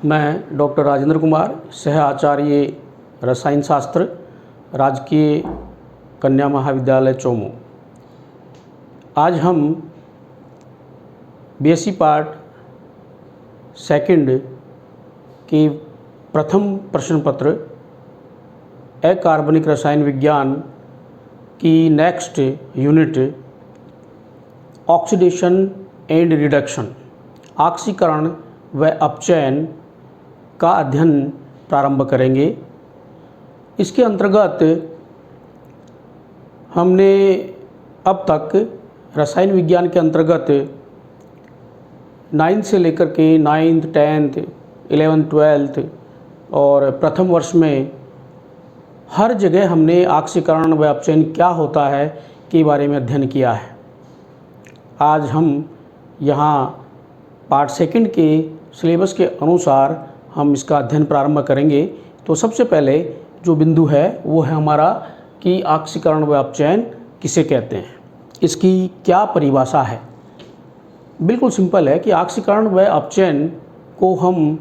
मैं डॉक्टर राजेंद्र कुमार, सह आचार्य रसायन शास्त्र, राजकीय कन्या महाविद्यालय चोमू। आज हम बीएससी पार्ट सेकंड के प्रथम प्रश्न पत्र अकार्बनिक रसायन विज्ञान की next unit oxidation and reduction, ऑक्सीकरण व अपचयन का अध्ययन प्रारंभ करेंगे। इसके अंतर्गत हमने अब तक रसायन विज्ञान के अंतर्गत 9th से लेकर के 9th, 10th, 11th, 12th और प्रथम वर्ष में हर जगह हमने ऑक्सीकरण व अपचयन क्या होता है के बारे में अध्ययन किया है। आज हम यहाँ पार्ट सेकंड के सिलेबस के अनुसार हम इसका अध्ययन प्रारंभ करेंगे। तो सबसे पहले जो बिंदु है वो है हमारा कि ऑक्सीकरण व अपचयन किसे कहते हैं, इसकी क्या परिभाषा है। बिल्कुल सिंपल है कि ऑक्सीकरण व अपचयन को हम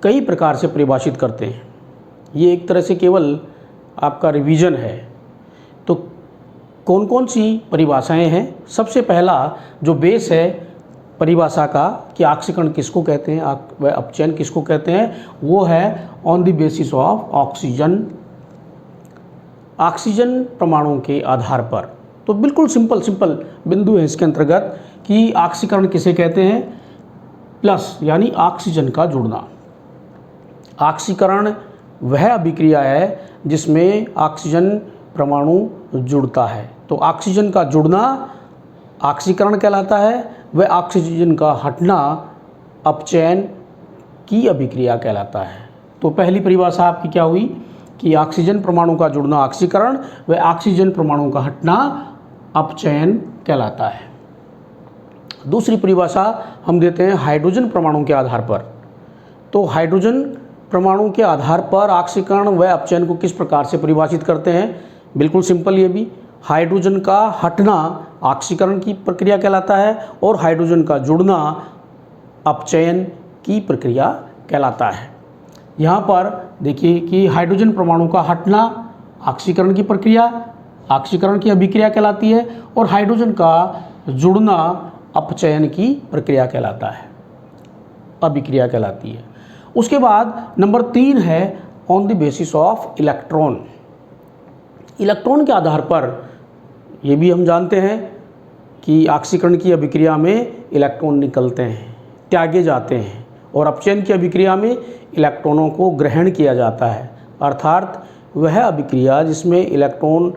कई प्रकार से परिभाषित करते हैं। ये एक तरह से केवल आपका रिवीजन है। तो कौन कौन सी परिभाषाएं हैं? सबसे पहला जो बेस है परिभाषा का कि ऑक्सीकरण किसको कहते हैं व अपचयन किसको कहते हैं, वो है on the basis of oxygen, oxygen परमाणुओं के आधार पर। तो बिल्कुल सिंपल बिंदु है इसके अंतर्गत कि ऑक्सीकरण किसे कहते हैं, प्लस यानी ऑक्सीजन का जुड़ना। ऑक्सीकरण वह अभिक्रिया है जिसमें ऑक्सीजन परमाणु जुड़ता है। तो ऑक्सीजन का जुड़ना ऑक्सीकरण कहलाता है, वह ऑक्सीजन का हटना अपचयन की अभिक्रिया कहलाता है। तो पहली परिभाषा आपकी क्या हुई कि ऑक्सीजन परमाणु का जुड़ना ऑक्सीकरण व ऑक्सीजन परमाणु का हटना अपचयन कहलाता है। दूसरी परिभाषा हम देते हैं हाइड्रोजन परमाणु के आधार पर। तो हाइड्रोजन परमाणु के आधार पर ऑक्सीकरण व अपचयन को किस प्रकार से परिभाषित करते हैं? बिल्कुल सिंपल, ये भी हाइड्रोजन का हटना ऑक्सीकरण की प्रक्रिया कहलाता है और हाइड्रोजन का जुड़ना अपचयन की प्रक्रिया कहलाता है। यहाँ पर देखिए कि हाइड्रोजन परमाणु का हटना ऑक्सीकरण की प्रक्रिया, ऑक्सीकरण की अभिक्रिया कहलाती है और हाइड्रोजन का जुड़ना अपचयन की प्रक्रिया कहलाता है, अभिक्रिया कहलाती है। उसके बाद नंबर 3 है on the basis of electron. Electron के आधार पर ये भी हम जानते हैं कि ऑक्सीकरण की अभिक्रिया में इलेक्ट्रॉन निकलते हैं, त्यागे जाते हैं, और अपचयन की अभिक्रिया में इलेक्ट्रॉनों को ग्रहण किया जाता है। अर्थात वह अभिक्रिया जिसमें इलेक्ट्रॉन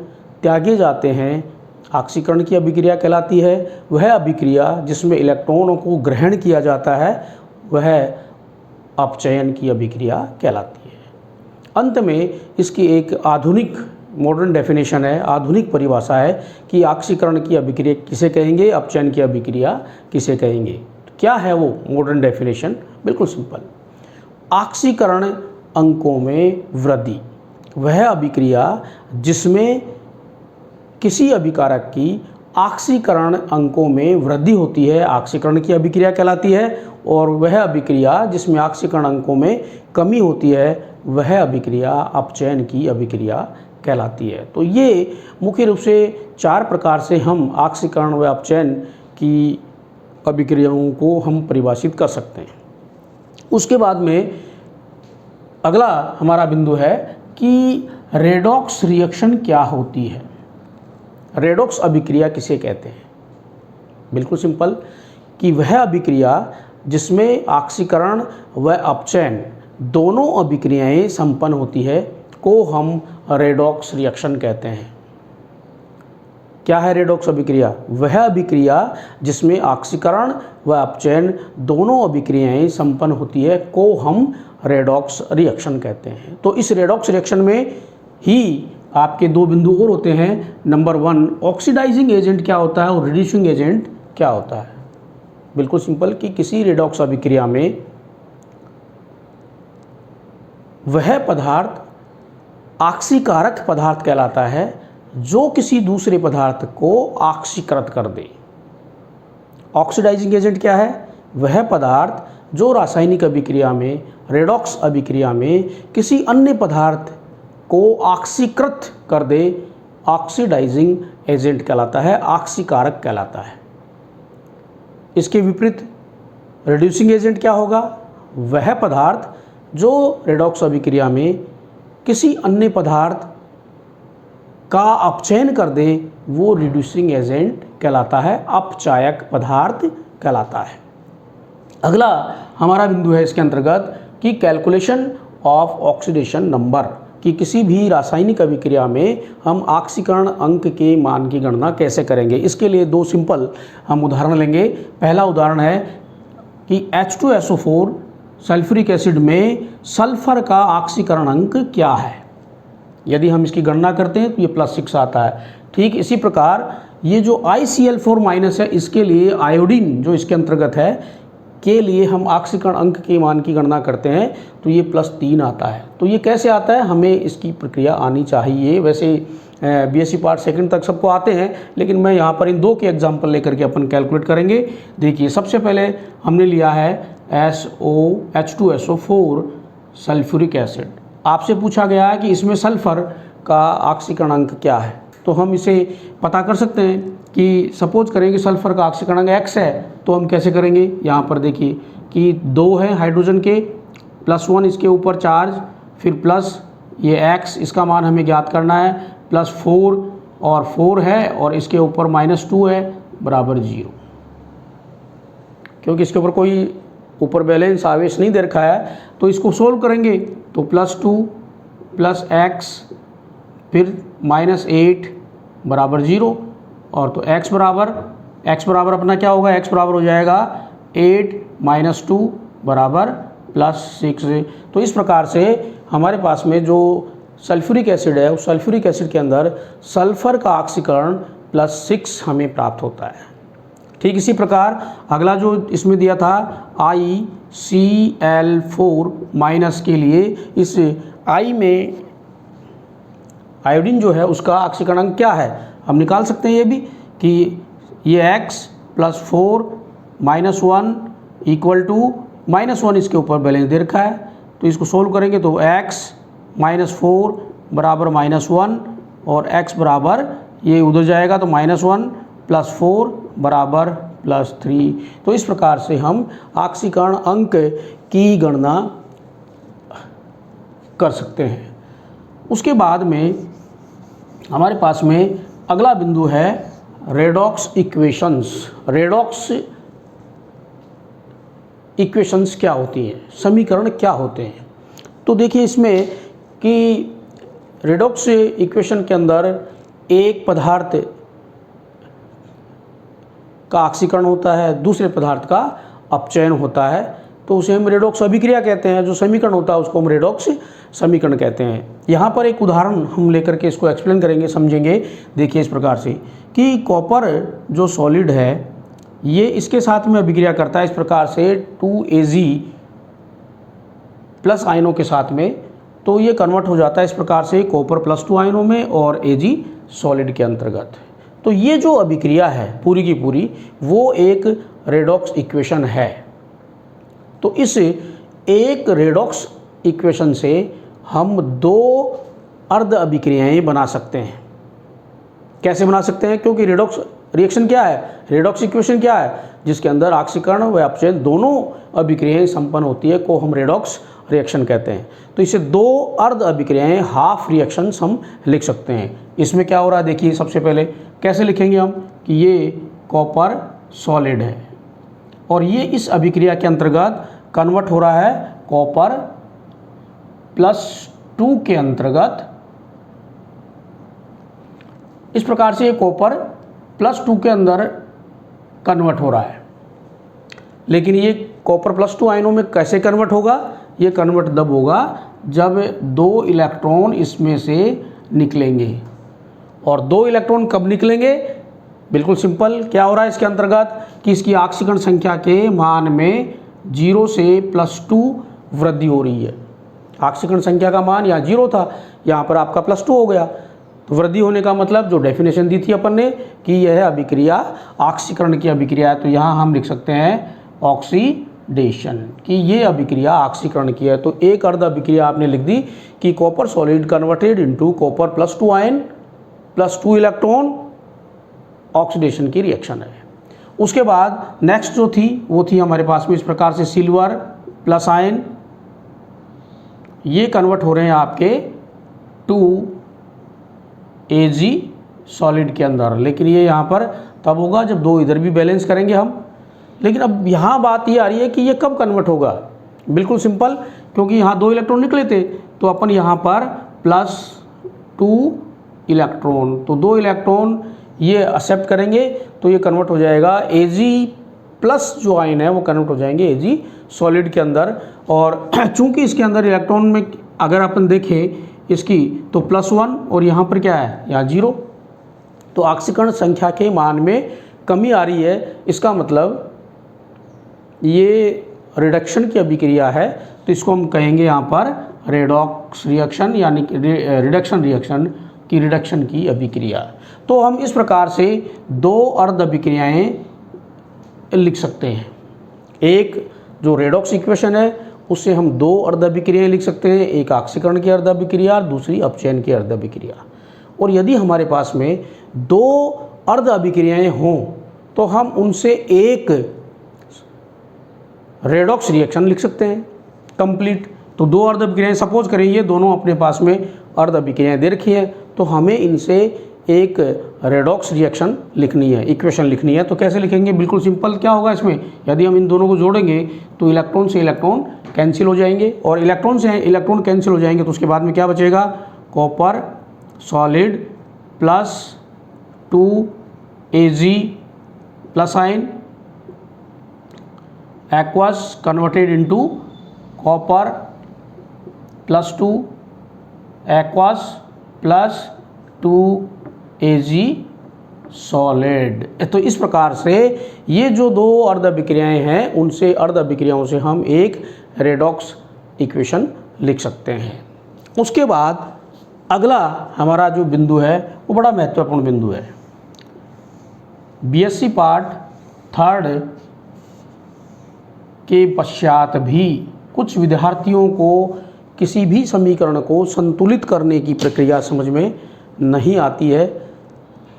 त्यागे जाते हैं ऑक्सीकरण की अभिक्रिया कहलाती है, वह अभिक्रिया जिसमें इलेक्ट्रॉनों को ग्रहण किया जाता है वह अपचयन की अभिक्रिया कहलाती है। अंत में इसकी एक आधुनिक मॉडर्न डेफिनेशन है, आधुनिक परिभाषा है कि ऑक्सीकरण की अभिक्रिया किसे कहेंगे, अपचयन की अभिक्रिया किसे कहेंगे। तो क्या है वो मॉडर्न डेफिनेशन? बिल्कुल सिंपल, ऑक्सीकरण अंकों में वृद्धि वह अभिक्रिया जिसमें किसी अभिकारक की ऑक्सीकरण अंकों में वृद्धि होती है ऑक्सीकरण की अभिक्रिया कहलाती है, और वह अभिक्रिया जिसमें ऑक्सीकरण अंकों में कमी होती है वह अभिक्रिया अपचयन की अभिक्रिया कहलाती है। तो ये मुख्य रूप से 4 प्रकार से हम ऑक्सीकरण व अपचयन की अभिक्रियाओं को हम परिभाषित कर सकते हैं। उसके बाद में अगला हमारा बिंदु है कि रेडॉक्स रिएक्शन क्या होती है, रेडॉक्स अभिक्रिया किसे कहते हैं? बिल्कुल सिंपल कि वह अभिक्रिया जिसमें ऑक्सीकरण व अपचयन दोनों अभिक्रियाएं संपन्न होती है को हम रेडॉक्स रिएक्शन कहते हैं। क्या है रेडॉक्स अभिक्रिया? वह अभिक्रिया जिसमें ऑक्सीकरण व अपचयन दोनों अभिक्रियाएं संपन्न होती है को हम रेडॉक्स रिएक्शन कहते हैं। तो इस रेडॉक्स रिएक्शन में ही आपके 2 बिंदु और होते हैं। नंबर 1 ऑक्सीडाइजिंग एजेंट क्या होता है और रिड्यूसिंग एजेंट क्या होता है। बिल्कुल सिंपल कि किसी रेडॉक्स अभिक्रिया में वह पदार्थ ऑक्सीकारक पदार्थ कहलाता है जो किसी दूसरे पदार्थ को ऑक्सीकृत कर दे। ऑक्सीडाइजिंग एजेंट क्या है? वह पदार्थ जो रासायनिक अभिक्रिया में, रेडॉक्स अभिक्रिया में किसी अन्य पदार्थ को ऑक्सीकृत कर दे, ऑक्सीडाइजिंग एजेंट कहलाता है, ऑक्सीकारक कहलाता है। इसके विपरीत रिड्यूसिंग एजेंट क्या होगा? वह पदार्थ जो रेडॉक्स अभिक्रिया में किसी अन्य पदार्थ का अपचयन कर दे, वो रिड्यूसिंग एजेंट कहलाता है, अपचायक पदार्थ कहलाता है। अगला हमारा बिंदु है इसके अंतर्गत कि कैलकुलेशन ऑफ ऑक्सीडेशन नंबर, कि किसी भी रासायनिक अभिक्रिया में हम ऑक्सीकरण अंक के मान की गणना कैसे करेंगे। इसके लिए दो सिंपल हम उदाहरण लेंगे। पहला उदाहरण है कि H2SO4 सल्फ्यूरिक एसिड में सल्फर का ऑक्सीकरण अंक क्या है। यदि हम इसकी गणना करते हैं तो ये +6 आता है। ठीक इसी प्रकार ये जो ICl4- है, इसके लिए आयोडीन जो इसके अंतर्गत है के लिए हम ऑक्सीकरण अंक के मान की गणना करते हैं तो ये +3 आता है। तो ये कैसे आता है, हमें इसकी प्रक्रिया आनी चाहिए। वैसे BSc पार्ट सेकंड तक सबको आते हैं, लेकिन मैं यहाँ पर इन दो के एग्जाम्पल लेकर के अपन कैलकुलेट करेंगे। देखिए सबसे पहले हमने लिया है H2SO4 सल्फ्यूरिक एसिड। आपसे पूछा गया है कि इसमें सल्फ़र का ऑक्सीकरण अंक क्या है, तो हम इसे पता कर सकते हैं कि सपोज करें कि सल्फ़र का ऑक्सीकरण अंक X है, तो हम कैसे करेंगे। यहाँ पर देखिए कि 2 हैं हाइड्रोजन के, +1 इसके ऊपर चार्ज, फिर प्लस ये X, इसका मान हमें ज्ञात करना है, +4 और 4 है और इसके ऊपर -2 है, बराबर 0। क्योंकि इसके ऊपर कोई ऊपर बैलेंस आवेश नहीं दे रखा है, तो इसको सोल्व करेंगे तो +2 + X फिर -8 बराबर 0। और तो x बराबर अपना क्या होगा, x बराबर हो जाएगा 8 - 2 बराबर +6। तो इस प्रकार से हमारे पास में जो सल्फ्यूरिक एसिड है, उस सल्फ्यूरिक एसिड के अंदर सल्फ़र का ऑक्सीकरण +6 हमें प्राप्त होता है। ठीक इसी प्रकार अगला जो इसमें दिया था ICl4- के लिए, इस I में आयोडीन जो है उसका ऑक्सीकरण अंक क्या है, हम निकाल सकते हैं ये भी कि ये X +4 -1 = -1, इसके ऊपर बैलेंस दे रखा है, तो इसको सोल्व करेंगे तो X -4 बराबर -1 और X बराबर ये उधर जाएगा तो -1 + 4 बराबर +3। तो इस प्रकार से हम ऑक्सीकरण अंक की गणना कर सकते हैं। उसके बाद में हमारे पास में अगला बिंदु है रेडॉक्स इक्वेशंस। रेडॉक्स इक्वेशंस क्या होती हैं, समीकरण क्या होते हैं। तो देखिए इसमें कि रेडॉक्स इक्वेशन के अंदर एक पदार्थ का ऑक्सीकरण होता है, दूसरे पदार्थ का अपचयन होता है, तो उसे हम रेडॉक्स अभिक्रिया कहते हैं। जो समीकरण होता है उसको हम रेडॉक्स समीकरण कहते हैं। यहाँ पर एक उदाहरण हम लेकर के इसको एक्सप्लेन करेंगे, समझेंगे। देखिए इस प्रकार से कि कॉपर जो सॉलिड है ये इसके साथ में अभिक्रिया करता है इस प्रकार से 2Ag+ आयनों के साथ में, तो ये कन्वर्ट हो जाता है इस प्रकार से कॉपर +2 आयनों में और Ag सॉलिड के अंतर्गत। तो ये जो अभिक्रिया है पूरी की पूरी वो एक रेडॉक्स इक्वेशन है। तो इस एक रेडॉक्स इक्वेशन से हम 2 अर्ध अभिक्रियाएं बना सकते हैं। कैसे बना सकते हैं, क्योंकि रेडॉक्स रिएक्शन क्या है, रेडॉक्स इक्वेशन क्या है, जिसके अंदर ऑक्सीकरण व अपचयन दोनों अभिक्रियाएं संपन्न होती है को हम रेडॉक्स रिएक्शन कहते हैं। तो इसे 2 अर्ध अभिक्रियाएं हाफ रिएक्शंस हम लिख सकते हैं। इसमें क्या हो रहा है देखिए, सबसे पहले कैसे लिखेंगे हम कि ये कॉपर सॉलिड है और ये इस अभिक्रिया के अंतर्गत कन्वर्ट हो रहा है कॉपर +2 के अंतर्गत। इस प्रकार से ये कॉपर +2 के अंदर कन्वर्ट हो रहा है। लेकिन ये कॉपर +2 आयनों में कैसे कन्वर्ट होगा, ये कन्वर्ट तब होगा जब 2 इलेक्ट्रॉन इसमें से निकलेंगे। और 2 इलेक्ट्रॉन कब निकलेंगे, बिल्कुल सिंपल, क्या हो रहा है इसके अंतर्गत कि इसकी ऑक्सीकरण संख्या के मान में 0 से +2 वृद्धि हो रही है। ऑक्सीकरण संख्या का मान यहाँ 0 था, यहाँ पर आपका +2 हो गया। तो वृद्धि होने का मतलब जो डेफिनेशन दी थी अपन ने कि यह अभिक्रिया ऑक्सीकरण की अभिक्रिया है, तो यहाँ हम लिख सकते हैं ऑक्सीडेशन की ये अभिक्रिया ऑक्सीकरण की है। तो एक अर्ध अभिक्रिया आपने लिख दी कि copper solid converted into copper +2 ion +2 electron oxidation की रिएक्शन है। उसके बाद नेक्स्ट जो थी वो थी हमारे पास में इस प्रकार से सिल्वर प्लस आयन, ये कन्वर्ट हो रहे हैं आपके 2Ag सॉलिड के अंदर, लेकिन ये यहाँ पर तब होगा जब दो इधर भी बैलेंस करेंगे हम। लेकिन अब यहाँ बात ये आ रही है कि ये कब कन्वर्ट होगा। बिल्कुल सिंपल, क्योंकि यहाँ 2 इलेक्ट्रॉन निकले थे तो अपन यहाँ पर +2 इलेक्ट्रॉन, तो 2 इलेक्ट्रॉन ये एक्सेप्ट करेंगे तो ये कन्वर्ट हो जाएगा Ag प्लस जो आयन है वो कन्वर्ट हो जाएंगे Ag सॉलिड के अंदर। और चूंकि इसके अंदर इलेक्ट्रॉन में अगर अपन देखें इसकी तो +1 और यहाँ पर क्या है, यहाँ 0, तो ऑक्सीकरण संख्या के मान में कमी आ रही है। इसका मतलब ये रिडक्शन की अभिक्रिया है, तो इसको हम कहेंगे यहाँ पर रेडॉक्स रिएक्शन, यानी कि रिडक्शन रिएक्शन की रिडक्शन की अभिक्रिया। तो हम इस प्रकार से 2 अर्ध अभिक्रियाएँ लिख सकते हैं। एक जो रेडॉक्स इक्वेशन है उससे हम 2 अर्ध अभिक्रियाएँ लिख सकते हैं, एक ऑक्सीकरण की अर्ध अभिक्रिया और दूसरी अपचयन की अर्ध अभिक्रिया। और यदि हमारे पास में 2 अर्ध अभिक्रियाएँ हों तो हम उनसे एक रेडॉक्स रिएक्शन लिख सकते हैं कंप्लीट। तो 2 अर्ध अभिक्रियाएँ सपोज करें ये दोनों अपने पास में अर्ध अभिक्रियाएँ दे रखी हैं, तो हमें इनसे एक रेडॉक्स रिएक्शन लिखनी है, इक्वेशन लिखनी है। तो कैसे लिखेंगे, बिल्कुल सिंपल। क्या होगा इसमें, यदि हम इन दोनों को जोड़ेंगे तो इलेक्ट्रॉन से इलेक्ट्रॉन कैंसिल हो जाएंगे, और इलेक्ट्रॉन से इलेक्ट्रॉन कैंसिल हो जाएंगे तो उसके बाद में क्या बचेगा, copper solid +2Ag plus ion aqueous converted into copper +2 aqueous +2Ag solid. तो इस प्रकार से ये जो 2 अर्ध अभिक्रियाएँ हैं उनसे अर्ध अभिक्रियाओं से हम एक रेडॉक्स इक्वेशन लिख सकते हैं। उसके बाद अगला हमारा जो बिंदु है वो बड़ा महत्वपूर्ण बिंदु है। बीएससी पार्ट 3rd के पश्चात भी कुछ विद्यार्थियों को किसी भी समीकरण को संतुलित करने की प्रक्रिया समझ में नहीं आती है।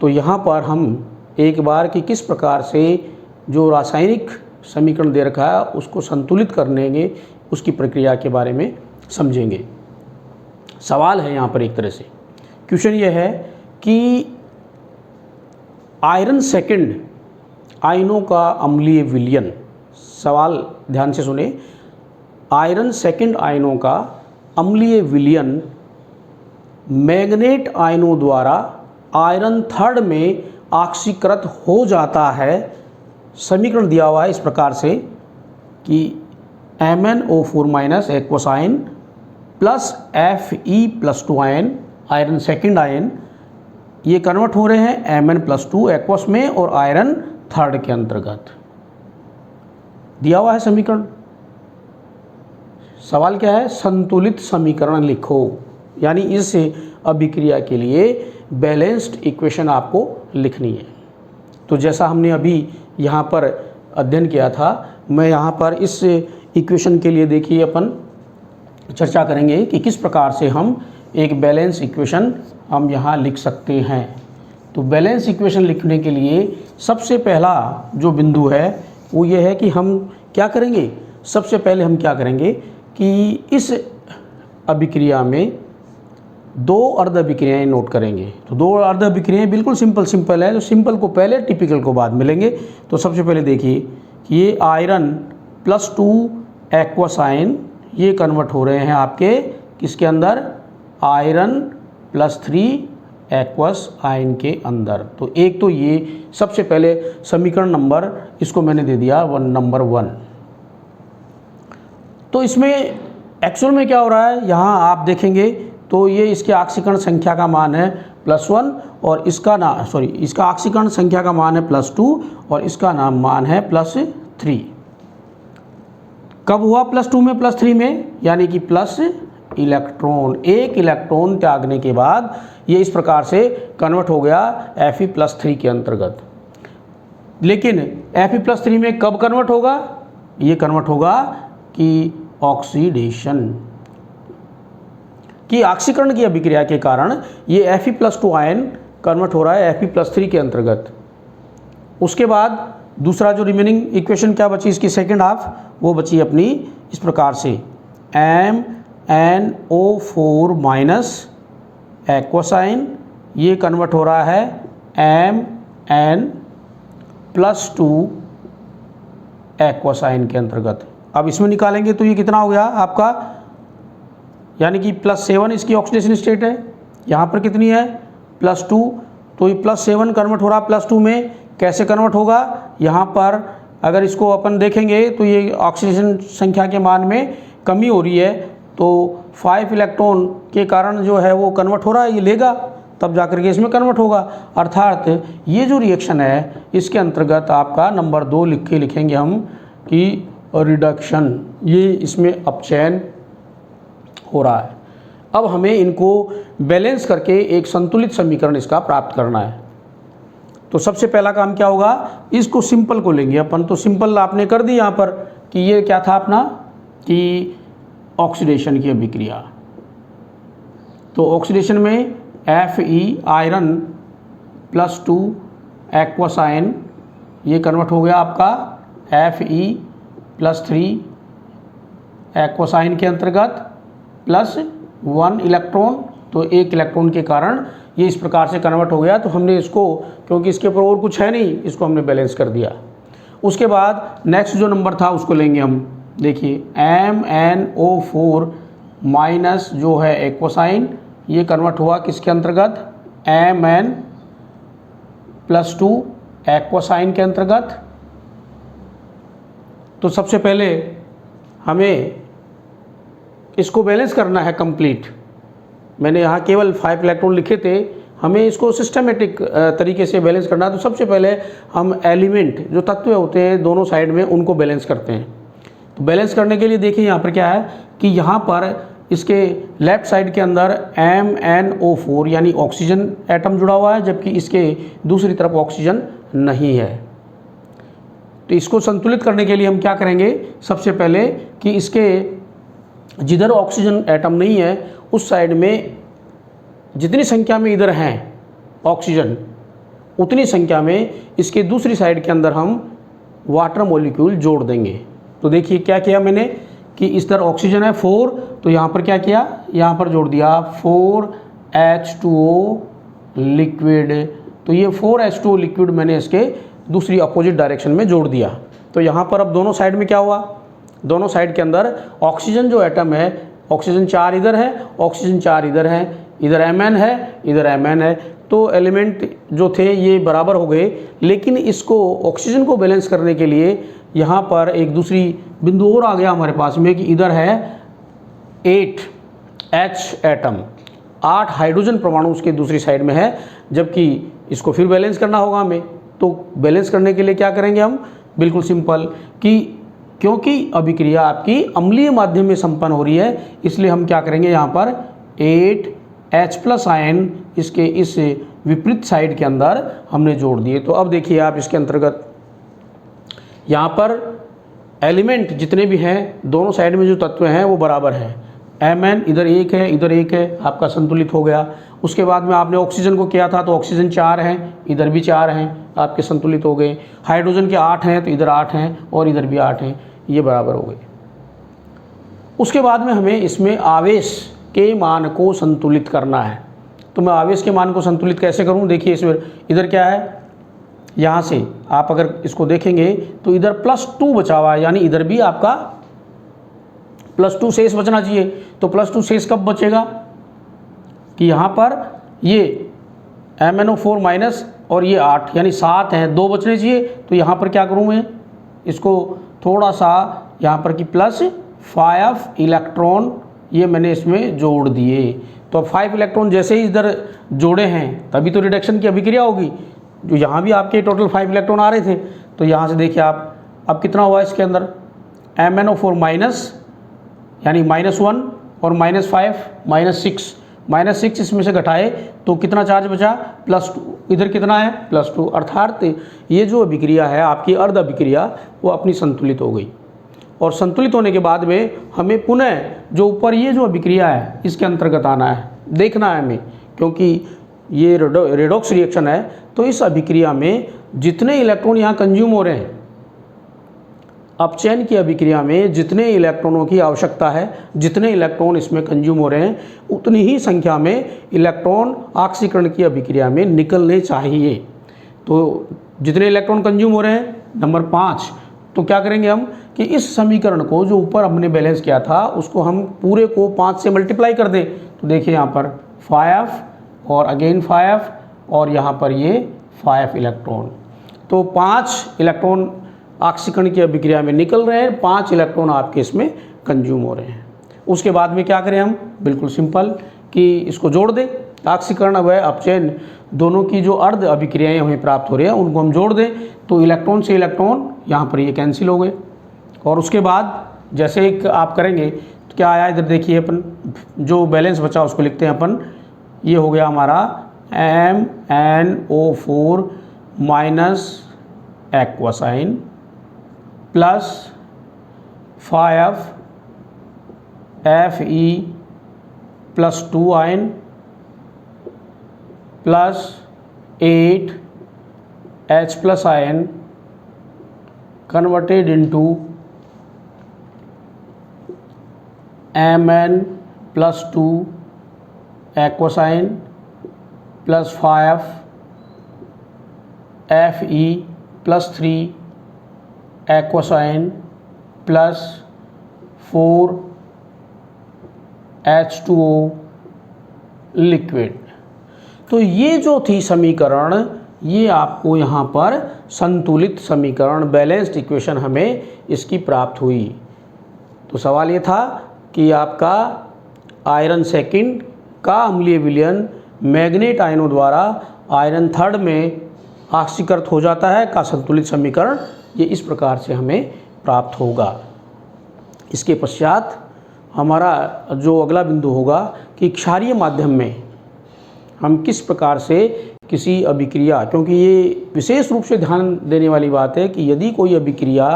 तो यहाँ पर हम एक बार कि किस प्रकार से जो रासायनिक समीकरण दे रखा है उसको संतुलित करने के उसकी प्रक्रिया के बारे में समझेंगे। सवाल है यहाँ पर एक तरह से, क्वेश्चन ये है कि आयरन सेकंड आयनों का अम्लीय विलयन, सवाल ध्यान से सुने, आयरन सेकंड आयनों का अम्लीय विलयन मैग्नेट आयनों द्वारा आयरन 3rd में ऑक्सीकृत हो जाता है। समीकरण दिया हुआ है इस प्रकार से कि MnO4- aqueous ion plus Fe+2 ion, iron second ion, ये कन्वर्ट हो रहे हैं Mn+2 एक्वस में और आयरन 3rd के अंतर्गत। दिया हुआ है समीकरण। सवाल क्या है, संतुलित समीकरण लिखो, यानी इस अभिक्रिया के लिए बैलेंस्ड इक्वेशन आपको लिखनी है। तो जैसा हमने अभी यहाँ पर अध्ययन किया था, मैं यहाँ पर इस इक्वेशन के लिए देखिए अपन चर्चा करेंगे कि किस प्रकार से हम एक बैलेंस इक्वेशन हम यहाँ लिख सकते हैं। तो बैलेंस इक्वेशन लिखने के लिए सबसे पहला जो बिंदु है वो ये है कि हम क्या करेंगे, सबसे पहले हम क्या करेंगे कि इस अभिक्रिया में 2 अर्ध अभिक्रियाएँ नोट करेंगे। तो 2 अर्ध अभिक्रियाएँ बिल्कुल सिंपल है, तो सिंपल को पहले टिपिकल को बाद मिलेंगे। तो सबसे पहले देखिए कि ये आयरन +2 एक्वस आयन ये कन्वर्ट हो रहे हैं आपके किसके अंदर, आयरन +3 एक्वस आयन के अंदर। तो एक तो ये सबसे पहले समीकरण नंबर इसको मैंने दे दिया नंबर 1। तो इसमें एक्चुअल में क्या हो रहा है, यहाँ आप देखेंगे तो ये इसके ऑक्सीकरण संख्या का मान है +1 और इसका ऑक्सीकरण संख्या का मान है +2 और इसका नाम मान है +3। कब हुआ +2 में +3 में, यानी कि प्लस इलेक्ट्रॉन, एक इलेक्ट्रॉन त्यागने के बाद ये इस प्रकार से कन्वर्ट हो गया Fe+3 के अंतर्गत। लेकिन Fe+3 में कब कन्वर्ट होगा, ये कन्वर्ट होगा कि ऑक्सीडेशन कि ऑक्सीकरण की अभिक्रिया के कारण ये Fe+2 आयन कन्वर्ट हो रहा है Fe+3 के अंतर्गत। उसके बाद दूसरा जो रिमेनिंग इक्वेशन क्या बची इसकी सेकेंड हाफ, वो बची अपनी इस प्रकार से MnO4 माइनस एक्वासाइन, ये कन्वर्ट हो रहा है Mn+2 एक्वासाइन के अंतर्गत। अब इसमें निकालेंगे तो ये कितना हो गया आपका, यानी कि +7 इसकी ऑक्सीडेशन स्टेट है, यहाँ पर कितनी है +2, तो ये +7 कन्वर्ट हो रहा है +2 में। कैसे कन्वर्ट होगा, यहाँ पर अगर इसको अपन देखेंगे तो ये ऑक्सीडेशन संख्या के मान में कमी हो रही है, तो 5 इलेक्ट्रॉन के कारण जो है वो कन्वर्ट हो रहा है, ये लेगा तब जाकर के इसमें कन्वर्ट होगा। अर्थात ये जो रिएक्शन है इसके अंतर्गत आपका नंबर 2 लिखेंगे हम कि रिडक्शन, ये इसमें अपचयन हो रहा है। अब हमें इनको बैलेंस करके एक संतुलित समीकरण इसका प्राप्त करना है। तो सबसे पहला काम क्या होगा, इसको सिंपल को लेंगे अपन। तो सिंपल आपने कर दी यहाँ पर कि ये क्या था अपना कि ऑक्सीडेशन की अभिक्रिया। तो ऑक्सीडेशन में Fe आयरन +2 एक्वासाइन, ये कन्वर्ट हो गया आपका Fe+3 एक्वासाइन के अंतर्गत +1 इलेक्ट्रॉन, तो 1 इलेक्ट्रॉन के कारण ये इस प्रकार से कन्वर्ट हो गया। तो हमने इसको, क्योंकि इसके ऊपर और कुछ है नहीं, इसको हमने बैलेंस कर दिया। उसके बाद नेक्स्ट जो नंबर था उसको लेंगे हम। देखिए MnO4 माइनस जो है एक्वासाइन, ये कन्वर्ट हुआ किसके अंतर्गत, Mn+2 एक्वासाइन के अंतर्गत। तो सबसे पहले हमें इसको बैलेंस करना है कंप्लीट। मैंने यहाँ केवल 5 इलेक्ट्रॉन लिखे थे, हमें इसको सिस्टमेटिक तरीके से बैलेंस करना है। तो सबसे पहले हम एलिमेंट जो तत्व होते हैं दोनों साइड में उनको बैलेंस करते हैं। तो बैलेंस करने के लिए देखिए यहाँ पर क्या है कि यहाँ पर इसके लेफ्ट साइड के अंदर MnO4 यानी ऑक्सीजन एटम जुड़ा हुआ है, जबकि इसके दूसरी तरफ ऑक्सीजन नहीं है। तो इसको संतुलित करने के लिए हम क्या करेंगे, सबसे पहले कि इसके जिधर ऑक्सीजन एटम नहीं है उस साइड में जितनी संख्या में इधर हैं ऑक्सीजन, उतनी संख्या में इसके दूसरी साइड के अंदर हम वाटर मॉलिक्यूल जोड़ देंगे। तो देखिए क्या किया मैंने कि इस तरह ऑक्सीजन है 4, तो यहाँ पर क्या किया, यहाँ पर जोड़ दिया 4H2O लिक्विड। तो ये 4H2O लिक्विड मैंने इसके दूसरी अपोजिट डायरेक्शन में जोड़ दिया। तो यहाँ पर अब दोनों साइड में क्या हुआ, दोनों साइड के अंदर ऑक्सीजन जो एटम है, ऑक्सीजन 4 इधर है, ऑक्सीजन 4 इधर है, इधर Mn है, इधर Mn है। तो एलिमेंट जो थे ये बराबर हो गए। लेकिन इसको ऑक्सीजन को बैलेंस करने के लिए यहाँ पर एक दूसरी बिंदु और आ गया हमारे पास में कि इधर है 8H एटम, 8 हाइड्रोजन परमाणु उसके दूसरी साइड में है, जबकि इसको फिर बैलेंस करना होगा हमें। तो बैलेंस करने के लिए क्या करेंगे हम, बिल्कुल सिंपल कि क्योंकि अभिक्रिया आपकी अम्लीय माध्यम में संपन्न हो रही है, इसलिए हम क्या करेंगे, यहाँ पर 8H+ आयन इसके इस विपरीत साइड के अंदर हमने जोड़ दिए। तो अब देखिए आप इसके अंतर्गत यहाँ पर एलिमेंट जितने भी हैं दोनों साइड में जो तत्व हैं वो बराबर हैं। Mn इधर 1 है, इधर 1 है, आपका संतुलित हो गया। उसके बाद में आपने ऑक्सीजन को किया था तो ऑक्सीजन 4 हैं, इधर भी 4 हैं, आपके संतुलित हो गए। हाइड्रोजन के 8 हैं तो इधर 8 हैं और इधर भी 8 हैं, ये बराबर हो गए। उसके बाद में हमें इसमें आवेश के मान को संतुलित करना है। तो मैं आवेश के मान को संतुलित कैसे करूं, देखिए इसमें इधर क्या है, यहाँ से आप अगर इसको देखेंगे तो इधर +2 बचा हुआ है, यानी इधर भी आपका +2 शेष बचना चाहिए। तो +2 शेष कब बचेगा कि यहाँ पर ये MnO4 माइनस और ये 8 यानी 7 हैं, 2 बचने चाहिए। तो यहाँ पर क्या करूँ मैं, इसको थोड़ा सा यहाँ पर कि +5 इलेक्ट्रॉन ये मैंने इसमें जोड़ दिए। तो 5 इलेक्ट्रॉन जैसे ही इधर जोड़े हैं तभी तो रिडक्शन की अभिक्रिया होगी। जो यहाँ भी आपके टोटल 5 इलेक्ट्रॉन आ रहे थे, तो यहाँ से देखिए आप अब कितना हुआ इसके अंदर, MnO4 माइनस यानी -1 और -5 -6 इसमें से घटाए तो कितना चार्ज बचा, +2। इधर कितना है, +2। अर्थात ये जो अभिक्रिया है आपकी अर्ध अभिक्रिया वो अपनी संतुलित हो गई। और संतुलित होने के बाद में हमें पुनः जो ऊपर ये जो अभिक्रिया है इसके अंतर्गत आना है, देखना है हमें, क्योंकि ये रेडॉक्स रिएक्शन है। तो इस अभिक्रिया में जितने इलेक्ट्रॉन यहाँ कंज्यूम हो रहे हैं, अपचयन की अभिक्रिया में जितने इलेक्ट्रॉनों की आवश्यकता है, जितने इलेक्ट्रॉन इसमें कंज्यूम हो रहे हैं, उतनी ही संख्या में इलेक्ट्रॉन ऑक्सीकरण की अभिक्रिया में निकलने चाहिए। तो जितने इलेक्ट्रॉन कंज्यूम हो रहे हैं, नंबर 5, तो क्या करेंगे हम कि इस समीकरण को जो ऊपर हमने बैलेंस किया था उसको हम पूरे को 5 से मल्टीप्लाई कर दें। तो देखिए यहाँ पर 5 और अगेन 5 और यहाँ पर ये 5 इलेक्ट्रॉन, तो 5 इलेक्ट्रॉन ऑक्सीकरण की अभिक्रिया में निकल रहे हैं, 5 इलेक्ट्रॉन आपके इसमें कंज्यूम हो रहे हैं। उसके बाद में क्या करें हम, बिल्कुल सिंपल कि इसको जोड़ दें, ऑक्सीकरण व अपचयन दोनों की जो अर्ध अभिक्रियाएं हमें प्राप्त हो रही हैं उनको हम जोड़ दें, तो इलेक्ट्रॉन से इलेक्ट्रॉन यहाँ पर ये कैंसिल हो गए। और उसके बाद जैसे एक आप करेंगे तो क्या आया, इधर देखिए, अपन जो बैलेंस बचा उसको लिखते हैं अपन, ये हो गया हमारा MnO4 minus aqueous plus 5 Fe plus 2 ion plus 8 H plus ion converted into Mn plus 2 aqueous plus 5 Fe plus 3 aqueous plus 4 H2O liquid. तो ये जो थी समीकरण, ये आपको यहाँ पर संतुलित समीकरण, बैलेंस्ड इक्वेशन हमें इसकी प्राप्त हुई। तो सवाल ये था कि आपका आयरन सेकंड का अम्लीय विलयन मैग्नेट आयनों द्वारा आयरन थर्ड में ऑक्सीकृत हो जाता है का संतुलित समीकरण ये इस प्रकार से हमें प्राप्त होगा। इसके पश्चात हमारा जो अगला बिंदु होगा कि क्षारीय माध्यम में हम किस प्रकार से किसी अभिक्रिया, क्योंकि ये विशेष रूप से ध्यान देने वाली बात है कि यदि कोई अभिक्रिया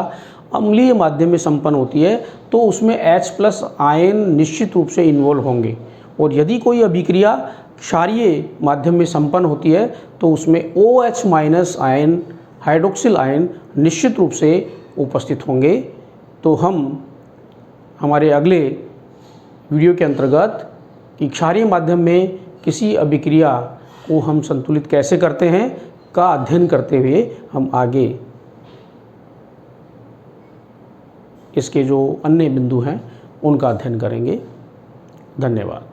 अम्लीय माध्यम में संपन्न होती है तो उसमें H प्लस आयन निश्चित रूप से इन्वॉल्व होंगे, और यदि कोई अभिक्रिया क्षारीय माध्यम में संपन्न होती है तो उसमें OH minus ion, hydroxyl ion निश्चित रूप से उपस्थित होंगे। तो हम हमारे अगले वीडियो के अंतर्गत कि क्षारीय माध्यम में किसी अभिक्रिया को हम संतुलित कैसे करते हैं का अध्ययन करते हुए हम आगे इसके जो अन्य बिंदु हैं उनका अध्ययन करेंगे। धन्यवाद।